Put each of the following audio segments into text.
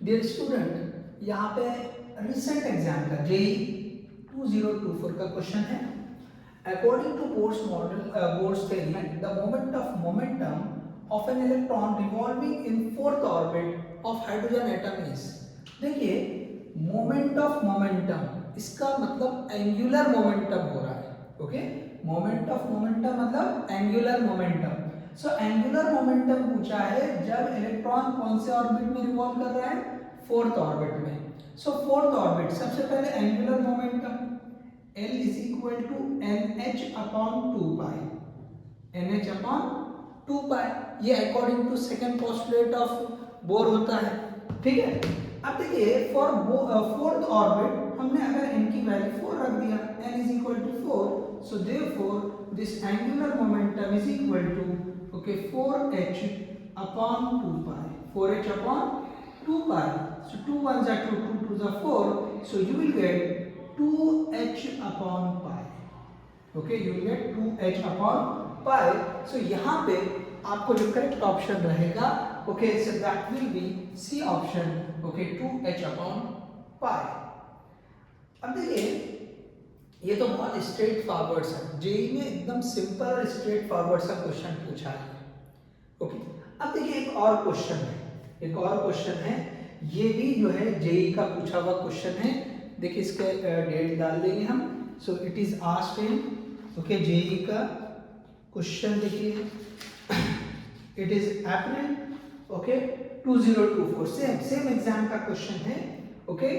Dear student, यहाँ पे recent exam का जेई 2024 का क्वेश्चन है। According to Bohr's model Bohr's theory, the moment of momentum of an electron revolving in fourth orbit of hydrogen atom is. देखिए, moment of momentum, इसका मतलब angular momentum हो रहा है। ओके, मोमेंट ऑफ मोमेंटम मतलब angular momentum. So angular momentum पूछा है जब इलेक्ट्रॉन कौन से ऑर्बिट में रिवॉल्व कर रहा है, फोर्थ ऑर्बिट में। सो फोर्थ ऑर्बिट, सबसे पहले angular momentum L is equal to NH upon 2 pi, NH upon 2 pi. ये according to second postulate of Bohr होता है। ठीक है, अब देखिए फॉर फोर्थ ऑर्बिट हमने अगर n की वैल्यू 4 रख दिया, n is equal to 4, so therefore this angular momentum is equal to okay 4h upon 2 pi, 4h upon 2 pi. So 2 1 जा 2, 2 2 जा 4, so you will get 2h upon pi. Okay, you will get 2h upon pi. So यहाँ पे आपको जो correct option रहेगा, okay, so that will be C option. Okay, 2h upon pi. अब देखिए, ये तो बहुत स्ट्रेट फॉरवर्ड है, जेई में एकदम सिंपल और स्ट्रेट फॉरवर्ड सा क्वेश्चन पूछा है। ओके, अब देखिए एक और क्वेश्चन है, एक और क्वेश्चन है, ये भी जो है जेई का पूछा हुआ क्वेश्चन है। देखिए इसके डेट डाल देंगे हम। So it is asked in okay JEE का क्वेश्चन, देखिए it is April okay 2024, same exam का क्वेश्चन है। ओके,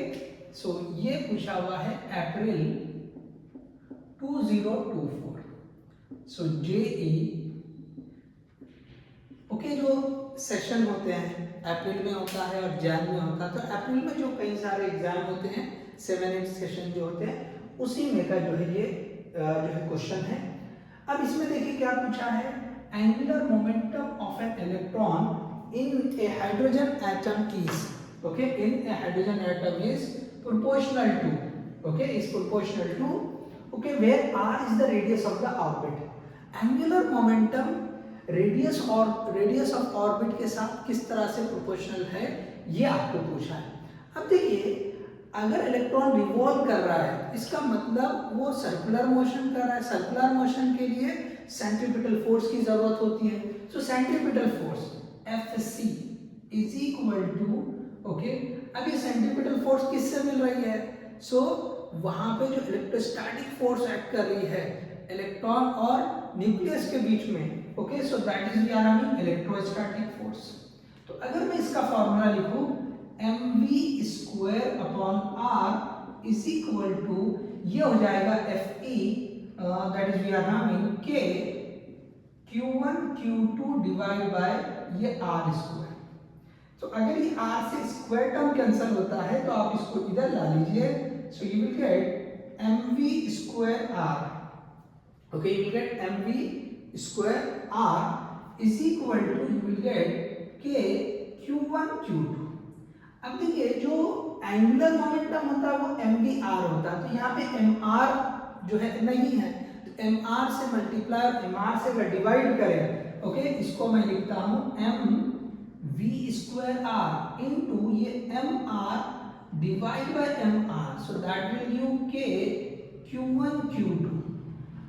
सो ये पूछा हुआ है अप्रैल 2024। सो जेई ओके, जो सेशन होते हैं अप्रैल में होता है और जैन में होता है, तो अप्रैल में जो कई सारे एग्जाम होते हैं 7-8 सेशन जो होते हैं, उसी में का जो है ये जो है क्वेश्चन है। अब इसमें देखिए क्या पूछा है, angular momentum of an electron in a hydrogen atom is okay, in a hydrogen atom is proportional to okay, is proportional to okay where r is the radius of the orbit. Angular momentum radius of orbit के साथ किस तरह से proportional है, ये आपको पूछा है। अब देखिए, अगर इलेक्ट्रॉन रिवॉल्व कर रहा है, इसका मतलब वो सर्कुलर मोशन कर रहा है। सर्कुलर मोशन के लिए सेंट्रीपिटल फोर्स की जरूरत होती है। So centripetal force Fc is equal to okay, अब ये सेंट्रीपिटल फोर्स किससे मिल रही है, सो वहां पे जो इलेक्ट्रोस्टैटिक फोर्स एक्ट कर रही है इलेक्ट्रॉन और न्यूक्लियस के बीच में, okay, so that is we are having electrostatic force. तो अगर मैं इसका फॉर्मूला लिखूं mv square upon r is equal to, ये हो जाएगा Fe that is we are having k q1 q2 divide by ये r स्क्वायर। तो अगर ये r से स्क्वायर टर्म कैंसिल होता है तो आप इसको इधर ला लीजिए। So you will get mv square r okay, you will get mv square r is equal to you will get k q1 q2। अब देखिए, जो एंगुलर मोमेंटम होता है वो mvr होता है, तो यहाँ पे mr जो है नहीं है, तो mr से मल्टीप्लाई और mr से अगर डिवाइड करें ओके, इसको मैं लिखता हूँ mv स्क्वायर r इनटू ये mr divide by mr, so that will give k q1 q2।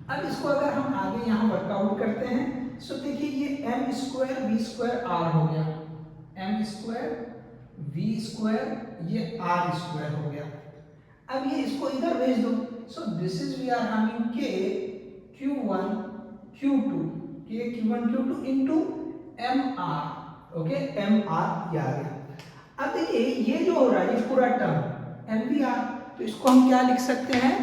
अब इसको अगर हम आगे यहाँ वर्कआउट करते हैं, सो देखिए ये m square v square r हो गया, m स्क्वायर v स्क्वायर ये r स्क्वायर हो गया। अब ये इसको इधर भेज दो, so this is we are having k q1 q2, k q1 q2 into mr okay, mr ये आ गया। अब देखिए ये जो हो रहा है ये पूरा टर्म mvr, तो इसको हम क्या लिख सकते हैं,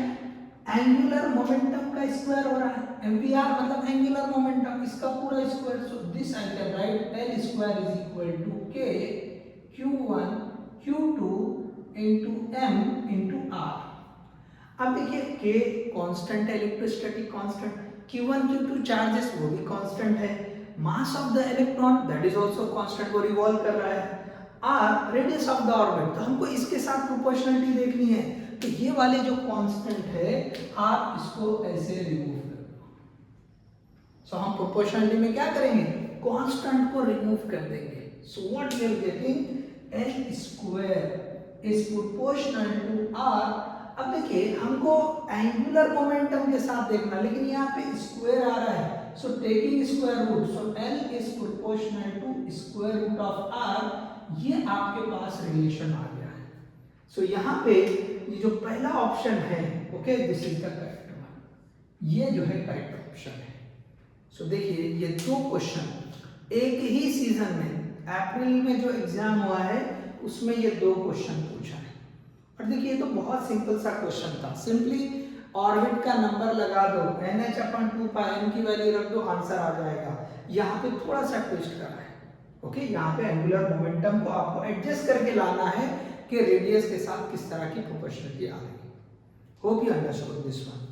एंगुलर मोमेंटम का स्क्वायर हो रहा है। mvr मतलब एंगुलर मोमेंटम, इसका पूरा square. So this I can write l square is equal to k q1 q2 into m into r। अब देखिए k कांस्टेंट है, electrostatic constant, q1 q2 charges वो भी कांस्टेंट है, mass of the electron that is also constant, वो revolve कर रहा है, r radius of the orbit, तो हमको इसके साथ प्रोपोर्शनलिटी देखनी है, तो ये वाले जो कांस्टेंट है आप इसको ऐसे रिमूव कर दो। सो हम प्रोपोर्शनलिटी में क्या करेंगे, कांस्टेंट को रिमूव कर देंगे। So what we are getting L square is proportional to r. अब देखिए हमको एंगुलर मोमेंटम के साथ देखना, लेकिन यहाँ पे स्क्वायर आ रहा है, so taking square root, so L is proportional to square root of r. ये आपके पास रिलेशन आ गया है। सो यहाँ पे ये जो पहला ऑप्शन है, okay, this is the correct one, ये जो है करेक्ट ऑप्शन है। सो देखिए ये दो क्वेश्चन एक ही सीजन में, अप्रैल में जो एग्जाम हुआ है उसमें ये दो क्वेश्चन पूछा है। और देखिए ये तो बहुत सिंपल सा क्वेश्चन था, सिंपली ऑर्बिट का नंबर लगा दो, NH/2 n की वैल्यू रख दो, आंसर आ जाएगा। यहाँ पे थोड़ा सा ट्विस्ट करा है, ओके, यहाँ पे एंगुलर मोमेंटम को आपको एडजस्ट करके लाना है कि रेडियस के साथ किस तरह की प्रोपोर्शनलिटी आ रही है। Hope you understood this one.